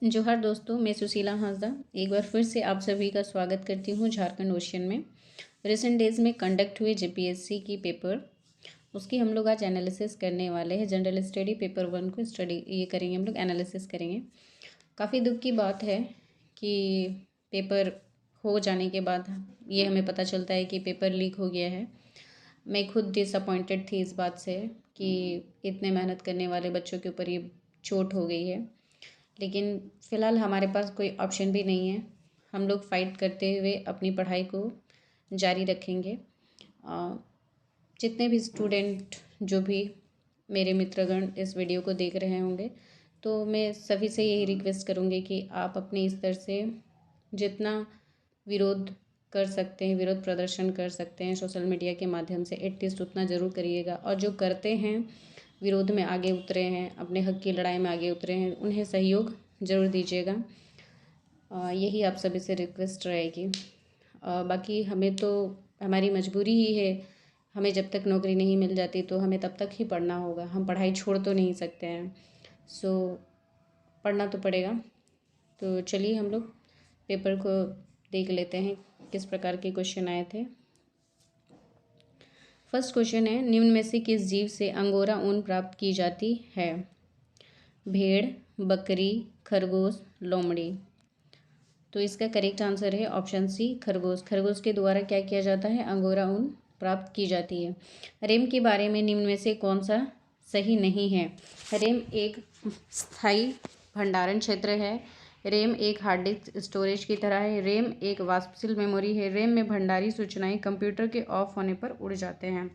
जोहार दोस्तों, मैं सुशीला हांसदा एक बार फिर से आप सभी का स्वागत करती हूँ झारखंड ओशियन में। रिसेंट डेज़ में कंडक्ट हुए जेपीएससी की पेपर, उसकी हम लोग आज एनालिसिस करने वाले हैं। जनरल स्टडी पेपर 1 को ये करेंगे, हम लोग एनालिसिस करेंगे। काफ़ी दुख की बात है कि पेपर हो जाने के बाद ये हमें पता चलता है कि पेपर लीक हो गया है। मैं खुद डिसअपॉइंटेड थी इस बात से कि इतने मेहनत करने वाले बच्चों के ऊपर ये चोट हो गई है, लेकिन फ़िलहाल हमारे पास कोई ऑप्शन भी नहीं है। हम लोग फ़ाइट करते हुए अपनी पढ़ाई को जारी रखेंगे। जितने भी स्टूडेंट जो भी मेरे मित्रगण इस वीडियो को देख रहे होंगे, तो मैं सभी से यही रिक्वेस्ट करूँगी कि आप अपने स्तर से जितना विरोध कर सकते हैं, विरोध प्रदर्शन कर सकते हैं सोशल मीडिया के माध्यम से, एटलीस्ट उतना ज़रूर करिएगा। और जो करते हैं, विरोध में आगे उतरे हैं, अपने हक की लड़ाई में आगे उतरे हैं, उन्हें सहयोग ज़रूर दीजिएगा। यही आप सभी से रिक्वेस्ट रहेगी। बाकी हमें तो हमारी मजबूरी ही है, हमें जब तक नौकरी नहीं मिल जाती तो हमें तब तक ही पढ़ना होगा। हम पढ़ाई छोड़ तो नहीं सकते हैं, सो पढ़ना तो पड़ेगा। तो चलिए हम लोग पेपर को देख लेते हैं किस प्रकार के क्वेश्चन आए थे। फर्स्ट क्वेश्चन है, निम्न में से किस जीव से अंगोरा ऊन प्राप्त की जाती है? भेड़, बकरी, खरगोश, लोमड़ी। तो इसका करेक्ट आंसर है ऑप्शन सी, खरगोश। खरगोश के द्वारा क्या किया जाता है? अंगोरा ऊन प्राप्त की जाती है। रेम के बारे में निम्न में से कौन सा सही नहीं है? रेम एक स्थायी भंडारण क्षेत्र है। रेम एक हार्ड डिस्क स्टोरेज की तरह है। रेम एक वाष्पशील मेमोरी है। रेम में भंडारी सूचनाएं कंप्यूटर के ऑफ होने पर उड़ जाते हैं।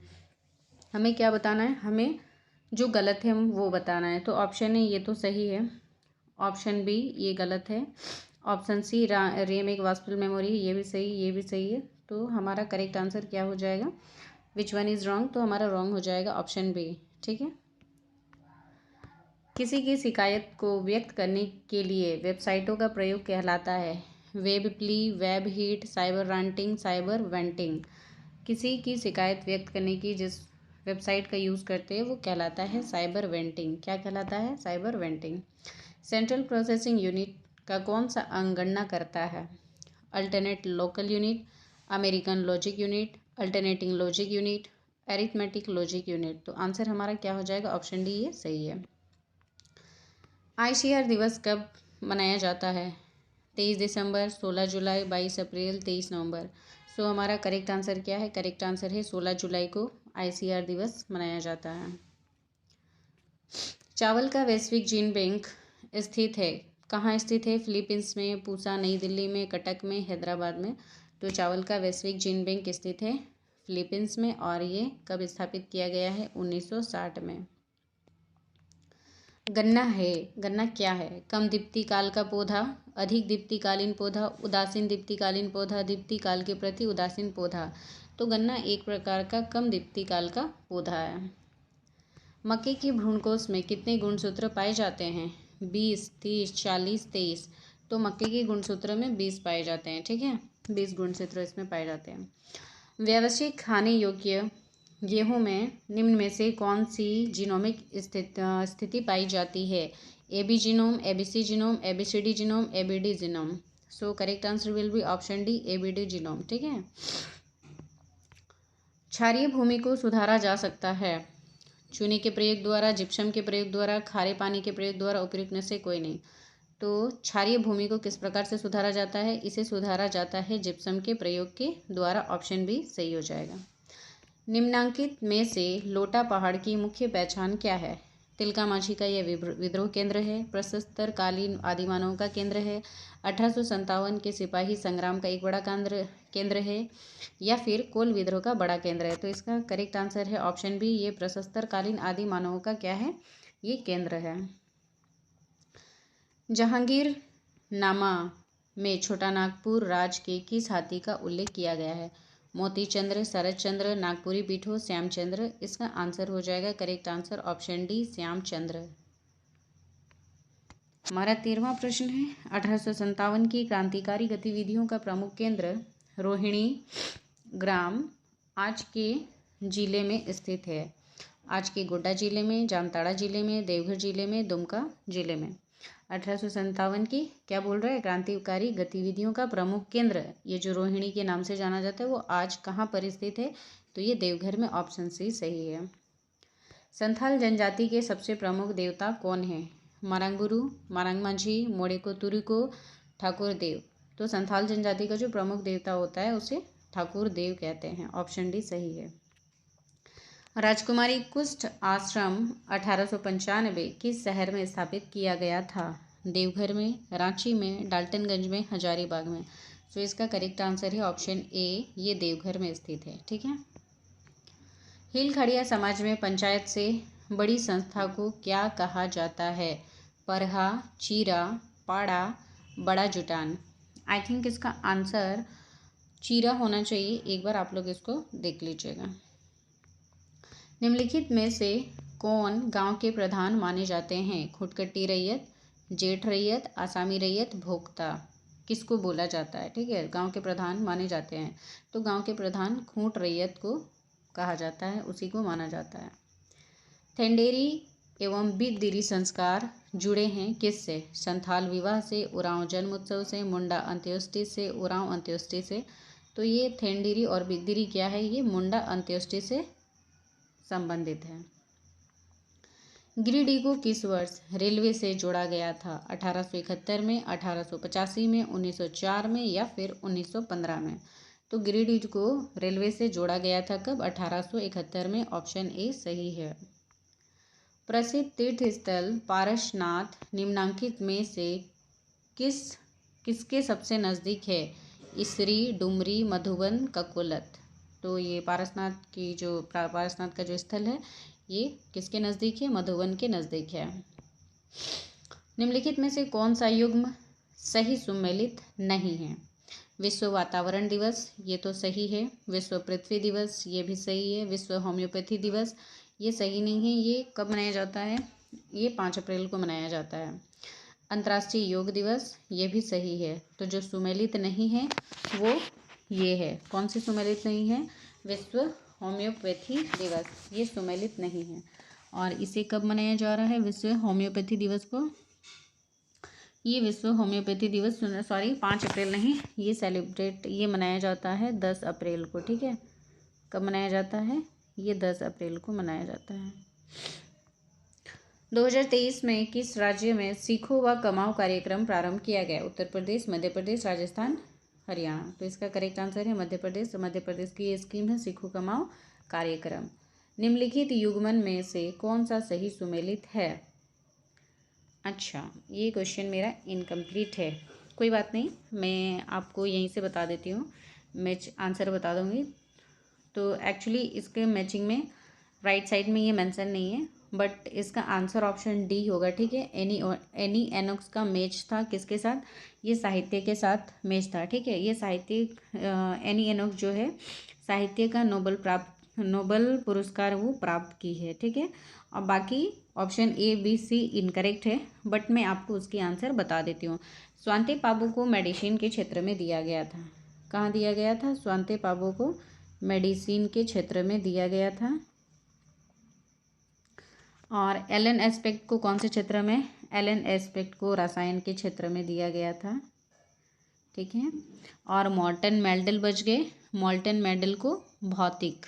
हमें क्या बताना है? हमें जो गलत है हम वो बताना है। तो ऑप्शन ए ये तो सही है, ऑप्शन बी ये गलत है, ऑप्शन सी रेम एक वाष्पशील मेमोरी है, ये भी सही, ये भी सही है। तो हमारा करेक्ट आंसर क्या हो जाएगा? Which one is wrong? तो हमारा रॉन्ग हो जाएगा ऑप्शन बी। ठीक है। किसी की शिकायत को व्यक्त करने के लिए वेबसाइटों का प्रयोग कहलाता है? Web plea, web heat, cyber ranting, cyber venting. किसी की शिकायत व्यक्त करने की जिस वेबसाइट का यूज़ करते हैं वो कहलाता है साइबर वेंटिंग। क्या कहलाता है? साइबर वेंटिंग। सेंट्रल प्रोसेसिंग यूनिट का कौन सा अंग गणना करता है? Alternate local unit, American logic unit, alternating logic unit, arithmetic logic unit. तो आंसर हमारा क्या हो जाएगा? ऑप्शन डी ये सही है। आईसीआर दिवस कब मनाया जाता है? 23 दिसंबर, 16 जुलाई, 22 अप्रैल, 23 नवंबर। सो हमारा करेक्ट आंसर क्या है? करेक्ट आंसर है 16 जुलाई को आईसीआर दिवस मनाया जाता है। चावल का वैश्विक जीन बैंक स्थित है? कहाँ स्थित है? फिलीपींस में, पूसा, नई दिल्ली में, कटक में, हैदराबाद में। तो चावल का वैश्विक जीन बैंक स्थित है फिलीपींस में, और ये कब स्थापित किया गया है? 1960 में। गन्ना है, गन्ना क्या है? कम दीप्तिकाल का पौधा, अधिक दीप्तिकालीन पौधा, उदासीन दीप्तिकालीन पौधा, दीप्तिकाल के प्रति उदासीन पौधा। तो गन्ना एक प्रकार का कम दीप्तिकाल का पौधा है। मक्के की भ्रूणकोश में कितने गुणसूत्र पाए जाते हैं? 20, 30, 40, 23। तो मक्के के गुणसूत्र में 20 पाए जाते हैं। ठीक है, 20 गुणसूत्र इसमें पाए जाते हैं। व्यावसायिक खाने योग्य गेहूं में निम्न में से कौन सी जीनोमिक स्थिति पाई जाती है? AB genome, ABC genome, ABCD genome, ABD genome. So correct answer will be option D, ABD genome. ठीक है। क्षारीय भूमि को सुधारा जा सकता है? चूने के प्रयोग द्वारा, जिप्सम के प्रयोग द्वारा, खारे पानी के प्रयोग द्वारा, उपयुक्त में से कोई नहीं। तो क्षारीय भूमि को किस प्रकार से सुधारा जाता है? इसे सुधारा जाता है जिप्सम के प्रयोग के द्वारा। ऑप्शन बी सही हो जाएगा। निम्नांकित में से लोटा पहाड़ की मुख्य पहचान क्या है? तिलका मांझी का यह विद्रोह केंद्र है, प्रशस्तर कालीन आदिमानव का केंद्र है, 1857 के सिपाही संग्राम का एक बड़ा केंद्र है, या फिर कोल विद्रोह का बड़ा केंद्र है। तो इसका करेक्ट आंसर है ऑप्शन बी, ये प्रशस्तर कालीन आदि मानवों का क्या है? ये केंद्र है। जहांगीर नामा में छोटा नागपुर राज के किस हाथी का उल्लेख किया गया है? मोती चंद्र, शरद चंद्र, नागपुरी पीठो, श्यामचंद्र। इसका आंसर हो जाएगा correct answer option D, Shyamchandra. हमारा 13वां प्रश्न है, 1857 की क्रांतिकारी गतिविधियों का प्रमुख केंद्र रोहिणी ग्राम आज के जिले में स्थित है। आज के गोड्डा जिले में, जामताड़ा जिले में, देवघर जिले में, दुमका जिले में। 1857 की क्या बोल रहा है, क्रांतिकारी गतिविधियों का प्रमुख केंद्र, ये जो रोहिणी के नाम से जाना जाता है, वो आज कहाँ पर स्थित है, तो ये देवघर में। ऑप्शन सी सही है। संथाल जनजाति के सबसे प्रमुख देवता कौन है? मारंग बुरु, मारंग माझी, मोड़ेको तुरिको, ठाकुर देव। तो संथाल जनजाति का जो प्रमुख देवता होता है उसे ठाकुर देव कहते हैं। ऑप्शन डी सही है। राजकुमारी कुष्ठ आश्रम 1895 किस शहर में स्थापित किया गया था? देवघर में, रांची में, डाल्टनगंज में, हजारीबाग में। तो इसका करेक्ट आंसर है ऑप्शन ए, ये देवघर में स्थित है। ठीक है। हिल खड़िया समाज में पंचायत से बड़ी संस्था को क्या कहा जाता है? परहा, चीरा, पाड़ा, बड़ा जुटान। आई थिंक इसका आंसर चीरा होना चाहिए। एक बार आप लोग इसको देख लीजिएगा। निम्नलिखित में से कौन गांव के प्रधान माने जाते हैं? खुटकट्टी रैयत, जेठ रैयत, आसामी रैयत, भोक्ता। किसको बोला जाता है? ठीक है, गांव के प्रधान माने जाते हैं। तो गांव के प्रधान खूंट रैयत को कहा जाता है, उसी को माना जाता है। थेंडेरी एवं बिददिरी संस्कार जुड़े हैं किससे? संथाल विवाह से, उरांव जन्म उत्सव से, मुंडा अंत्येष्टि से, उरांव अंत्येष्टि से। तो ये थेंडेरी और बिददिरी क्या है? ये मुंडा अंत्येष्टि से संबंधित है। गिरिडीह को किस वर्ष रेलवे से जोड़ा गया था? 1871 में, 1885 में, 1904 में या फिर 1915 में। तो गिरिडीह को रेलवे से जोड़ा गया था कब? 1871 में। ऑप्शन ए सही है। प्रसिद्ध तीर्थ स्थल पारसनाथ निम्नांकित में से किसके सबसे नज़दीक है? इसरी, डुमरी, मधुबन, ककोलत। तो ये पारसनाथ का जो स्थल है ये किसके नज़दीक है? मधुबन के नज़दीक है। निम्नलिखित में से कौन सा युग्म सही सुमेलित नहीं है? विश्व वातावरण दिवस, ये तो सही है। विश्व पृथ्वी दिवस, ये भी सही है। विश्व होम्योपैथी दिवस, ये सही नहीं है। ये कब मनाया जाता है? ये 5 अप्रैल को मनाया जाता है। अंतर्राष्ट्रीय योग दिवस, ये भी सही है। तो जो सुमेलित नहीं है वो ये है। कौन सी सुमेलित नहीं है? विश्व होम्योपैथी दिवस, ये सुमेलित नहीं है। और इसे कब मनाया जा रहा है विश्व होम्योपैथी दिवस को? ये विश्व होम्योपैथी दिवस 5 अप्रैल नहीं, ये मनाया जाता है 10 अप्रैल को। ठीक है, कब मनाया जाता है? ये 10 अप्रैल को मनाया जाता है। 2023 में किस राज्य में सीखो व कमाओ कार्यक्रम प्रारंभ किया गया? उत्तर प्रदेश, मध्य प्रदेश, राजस्थान, हरियाणा। तो इसका करेक्ट आंसर है मध्य प्रदेश। तो मध्य प्रदेश की ये स्कीम है सीखो कमाओ कार्यक्रम। निम्नलिखित युग्मन में से कौन सा सही सुमेलित है? अच्छा, ये क्वेश्चन मेरा इनकम्प्लीट है। कोई बात नहीं, मैं आपको यहीं से बता देती हूँ, मैच आंसर बता दूँगी। तो एक्चुअली इसके मैचिंग में राइट साइड में ये मेंशन नहीं है, बट इसका आंसर ऑप्शन डी होगा। ठीक है, एनी एनोक्स का मैच था किसके साथ? ये साहित्य के साथ मैच था। ठीक है, ये साहित्यिक एनी एनोक्स जो है साहित्य का नोबल पुरस्कार वो प्राप्त की है। ठीक है, और बाकी option A, B, C incorrect है, बट मैं आपको उसकी आंसर बता देती हूँ। स्वांति पाबू को मेडिसिन के क्षेत्र में दिया गया था। कहाँ दिया गया था? स्वांति पाबू को मेडिसिन के क्षेत्र में दिया गया था। और एलन एस्पेक्ट को कौन से क्षेत्र में? एलन एस्पेक्ट को रसायन के क्षेत्र में दिया गया था। ठीक है, और मॉर्टन मेंडल बच गए। मॉर्टन मेंडल को भौतिक,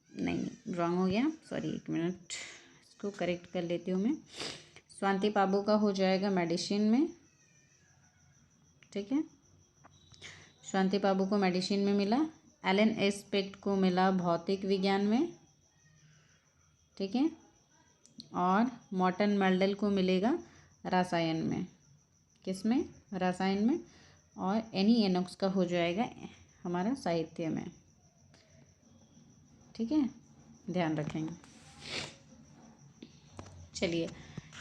नहीं रॉन्ग हो गया, सॉरी, एक मिनट, इसको करेक्ट कर लेती हूँ मैं। स्वांति पाबू का हो जाएगा मेडिसिन में। ठीक है, स्वांति पाबू को मेडिसिन में मिला, एलन एस्पेक्ट को मिला भौतिक विज्ञान में। ठीक है, और मॉर्टन मेंडल को मिलेगा रसायन में। किस में? रसायन में। और एनी एनोक्स का हो जाएगा हमारा साहित्य में। ठीक है, ध्यान रखेंगे। चलिए,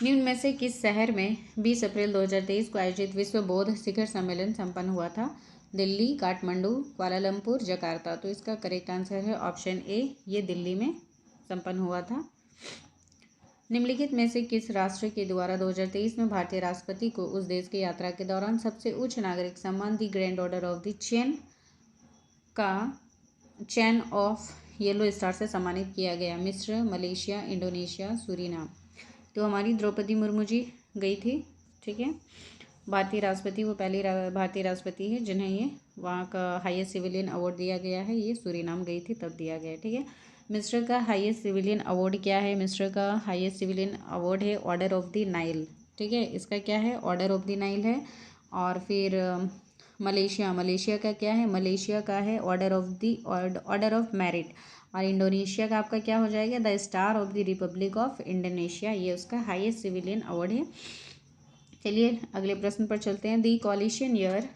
निम्न में से किस शहर में 20 अप्रैल 2023 को आयोजित विश्व बौद्ध शिखर सम्मेलन संपन्न हुआ था? Delhi, Kathmandu, Kuala Lumpur, Jakarta. तो इसका करेक्ट आंसर है ऑप्शन ए, ये दिल्ली में संपन्न हुआ था। निम्नलिखित में से किस राष्ट्र के द्वारा 2023 में भारतीय राष्ट्रपति को उस देश की यात्रा के दौरान सबसे उच्च नागरिक सम्मान the grand order of the chain of yellow star से सम्मानित किया गया? मिस्र, मलेशिया, इंडोनेशिया, सूरीनाम। तो हमारी द्रौपदी मुर्मू जी गई थी, ठीक है। भारतीय राष्ट्रपति, वो पहली भारतीय राष्ट्रपति है जिन्हें ये वहाँ का हाईएस्ट सिविलियन अवार्ड दिया गया है। ये सूरीनाम गई थी तब दिया गया, ठीक है। मिस्र का हाईएस्ट सिविलियन अवार्ड क्या है? मिस्र का हाईएस्ट सिविलियन अवार्ड है ऑर्डर ऑफ द नाइल, ठीक है। इसका क्या है? ऑर्डर ऑफ द नाइल है। और फिर मलेशिया का क्या है? मलेशिया का है ऑर्डर ऑफ मेरिट। और इंडोनेशिया का आपका क्या हो जाएगा? The star of the Republic of Indonesia, ये उसका हाईएस्ट सिविलियन अवार्ड है। चलिए अगले प्रश्न पर चलते हैं। दी कॉलिशन ईयर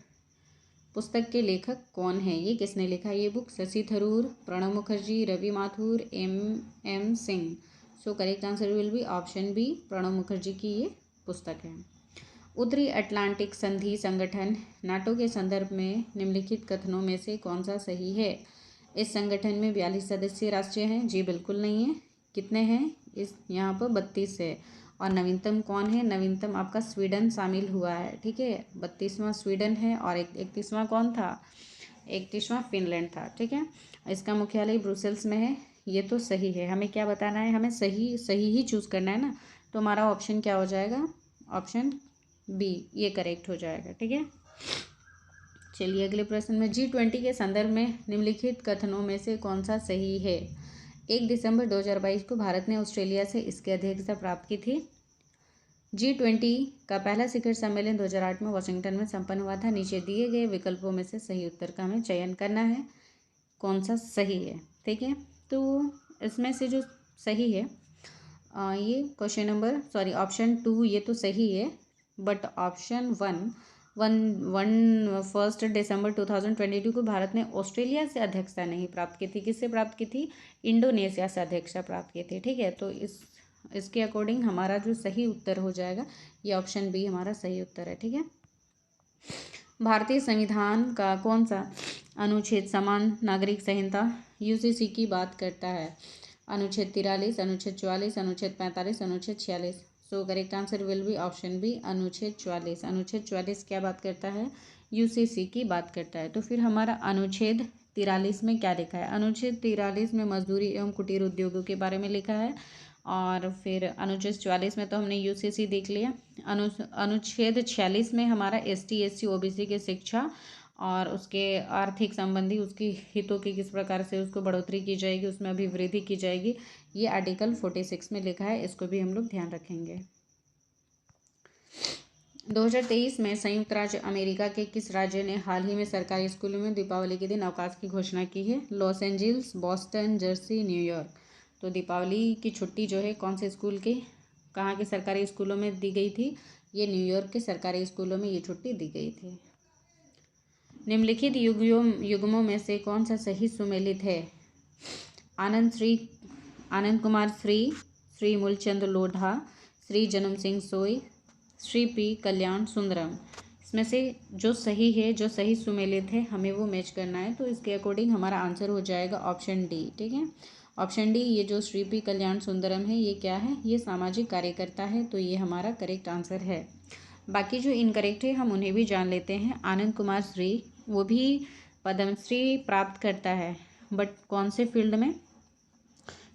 पुस्तक के लेखक कौन है? ये किसने लिखा ये book? Shashi Tharoor, Pranab Mukherjee, Ravi Mathur, M Singh. So correct answer will be option B, Pranab Mukherjee की ये पुस्तक है। उत्तरी अटलांटिक संधि संगठन नाटो के संदर्भ में निम्नलिखित कथनों में से कौन सा सही है? इस संगठन में 42 सदस्य राष्ट्र हैं। जी बिल्कुल नहीं है। कितने हैं? इस यहाँ पर 32 है। और नवीनतम कौन है? नवीनतम आपका स्वीडन शामिल हुआ है, ठीक है। 32वां स्वीडन है और 31वां कौन था? 31वां फिनलैंड था, ठीक है। इसका मुख्यालय ब्रुसेल्स में है। ये तो सही है। हमें क्या बताना है? हमें सही ही चूज़ करना है ना। तो हमारा ऑप्शन क्या हो जाएगा? ऑप्शन बी, ये करेक्ट हो जाएगा, ठीक है। चलिए अगले प्रश्न में। G20 के संदर्भ में निम्नलिखित कथनों में से कौन सा सही है? 1 दिसंबर 2022 को भारत ने ऑस्ट्रेलिया से इसकी अध्यक्षता प्राप्त की थी। G20 का पहला शिखर सम्मेलन 2008 में वाशिंगटन में संपन्न हुआ था। नीचे दिए गए विकल्पों में से सही उत्तर का हमें चयन करना है, कौन सा सही है, ठीक है। तो इसमें से जो सही है ये क्वेश्चन नंबर ऑप्शन 2 ये तो सही है। बट ऑप्शन 1 दिसंबर 2022 को भारत ने ऑस्ट्रेलिया से अध्यक्षता नहीं प्राप्त की थी। किससे प्राप्त की थी? इंडोनेशिया से अध्यक्षता प्राप्त की थी, ठीक है। तो इसके अकॉर्डिंग हमारा जो सही उत्तर हो जाएगा ये ऑप्शन बी हमारा सही उत्तर है, ठीक है। भारतीय संविधान का कौन सा अनुच्छेद समान नागरिक संहिता यूसीसी की बात करता है? अनुच्छेद 43, अनुच्छेद 44, अनुच्छेद 45, अनुच्छेद 46। So correct answer will be option B, अनुच्छेद 44। अनुच्छेद 44 क्या बात करता है? यूसीसी की बात करता है। तो फिर हमारा अनुच्छेद 43 में क्या लिखा है? अनुच्छेद 43 में मजदूरी एवं कुटीर उद्योगों के बारे में लिखा है। और फिर अनुच्छेद 44 में तो हमने यूसीसी देख लिया। अनुच्छेद 46 में हमारा ST SC OBC के शिक्षा और उसके आर्थिक संबंधी उसकी हितों की किस प्रकार से उसको बढ़ोतरी की जाएगी, उसमें अभिवृद्धि की जाएगी, ये आर्टिकल 46 में लिखा है। इसको भी हम लोग ध्यान रखेंगे। 2023 में संयुक्त राज्य अमेरिका के किस राज्य ने हाल ही में सरकारी स्कूलों में दीपावली के दिन अवकाश की घोषणा की है? Los Angeles, Boston, Jersey, New York. तो दीपावली की छुट्टी जो है कौन से स्कूल के, कहाँ के सरकारी स्कूलों में दी गई थी? ये न्यूयॉर्क के सरकारी स्कूलों में ये छुट्टी दी गई थी। निम्नलिखित युग्मों में से कौन सा सही सुमेलित है? आनंद कुमार श्री, श्री मूलचंद लोढ़ा, श्री जन्म सिंह सोई, श्री P कल्याण सुंदरम। इसमें से जो सही है, जो सही सुमेलित है, हमें वो मैच करना है। तो इसके अकॉर्डिंग हमारा आंसर हो जाएगा ऑप्शन डी, ठीक है। ऑप्शन डी, ये जो श्री P कल्याण सुंदरम है ये क्या है? ये सामाजिक कार्यकर्ता है। तो ये हमारा करेक्ट आंसर है। बाकी जो इनकरेक्ट है हम उन्हें भी जान लेते हैं। आनंद कुमार श्री वो भी पद्मश्री प्राप्त करता है, बट कौन से फील्ड में,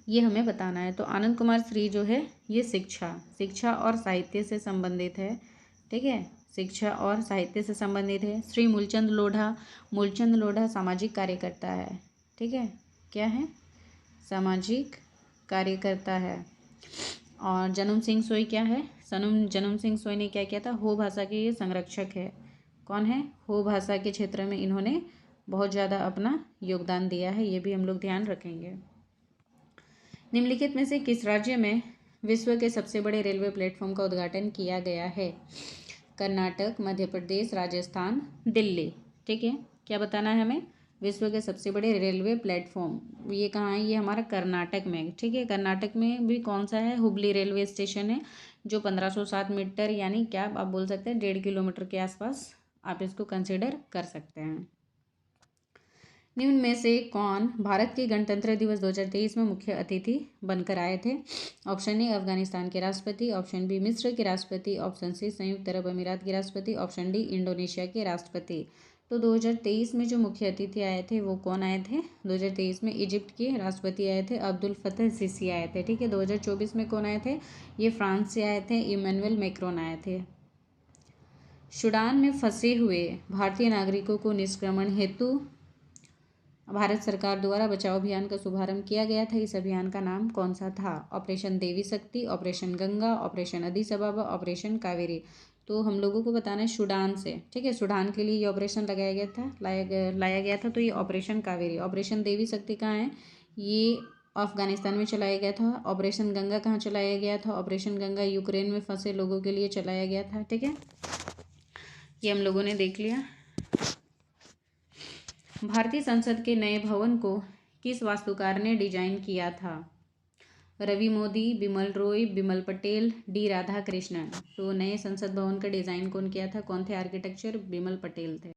ये हमें बताना है। तो आनंद कुमार श्री जो है ये शिक्षा और साहित्य से संबंधित है, ठीक है। शिक्षा और साहित्य से संबंधित है। श्री मूलचंद लोढ़ा सामाजिक कार्यकर्ता है, ठीक है। क्या है? सामाजिक कार्यकर्ता है। और जन्म सिंह सोई क्या है? जन्म सिंह सोई ने क्या किया था? हो भाषा के ये संरक्षक है। कौन है? हो भाषा के क्षेत्र में इन्होंने बहुत ज़्यादा अपना योगदान दिया है, ये भी हम लोग ध्यान रखेंगे। निम्नलिखित में से किस राज्य में विश्व के सबसे बड़े रेलवे प्लेटफॉर्म का उद्घाटन किया गया है? कर्नाटक, मध्य प्रदेश, राजस्थान, दिल्ली, ठीक है। क्या बताना है हमें? विश्व के सबसे बड़े रेलवे प्लेटफॉर्म ये कहाँ है? ये हमारा कर्नाटक में, ठीक है। कर्नाटक में भी कौन सा है? हुबली रेलवे स्टेशन है, जो 1507 मीटर यानी क्या आप बोल सकते हैं 1.5 किलोमीटर के आसपास आप इसको कंसिडर कर सकते हैं। निम्न में से कौन भारत के गणतंत्र दिवस 2023 में मुख्य अतिथि बनकर आए थे? ऑप्शन ए अफगानिस्तान के राष्ट्रपति, ऑप्शन बी मिस्र के राष्ट्रपति, ऑप्शन सी संयुक्त अरब अमीरात के राष्ट्रपति, ऑप्शन डी इंडोनेशिया के राष्ट्रपति। तो 2023 में जो मुख्य अतिथि आए थे वो कौन आए थे? 2023 में इजिप्ट के राष्ट्रपति आए थे, अब्दुल फतेह सीसी आए थे। ठीक है। 2024 में कौन आए थे? ये फ्रांस से आए थे, इमैनुअल मैक्रोन आए थे। सूडान में फंसे हुए भारतीय नागरिकों को निष्क्रमण हेतु भारत सरकार द्वारा बचाव अभियान का शुभारंभ किया गया था। इस अभियान का नाम कौन सा था? ऑपरेशन देवी शक्ति, operation Ganga, operation Addis अबाबा, operation Kaveri. तो हम लोगों को बताना है सूडान से। ठीक है। सूडान के लिए ये ऑपरेशन लाया गया था। तो ये ऑपरेशन कावेरी। ऑपरेशन देवी शक्ति कहाँ है? ये अफगानिस्तान में चलाया गया था। ऑपरेशन गंगा कहाँ चलाया गया था? ऑपरेशन गंगा यूक्रेन में फंसे लोगों के लिए चलाया गया था। ठीक है। ये हम लोगों ने देख लिया। भारतीय संसद के नए भवन को किस वास्तुकार ने डिजाइन किया था? रवि मोदी, बिमल रॉय, बिमल पटेल, डी राधा कृष्णन। तो नए संसद भवन का डिजाइन कौन किया था? कौन थे आर्किटेक्चर? बिमल पटेल थे।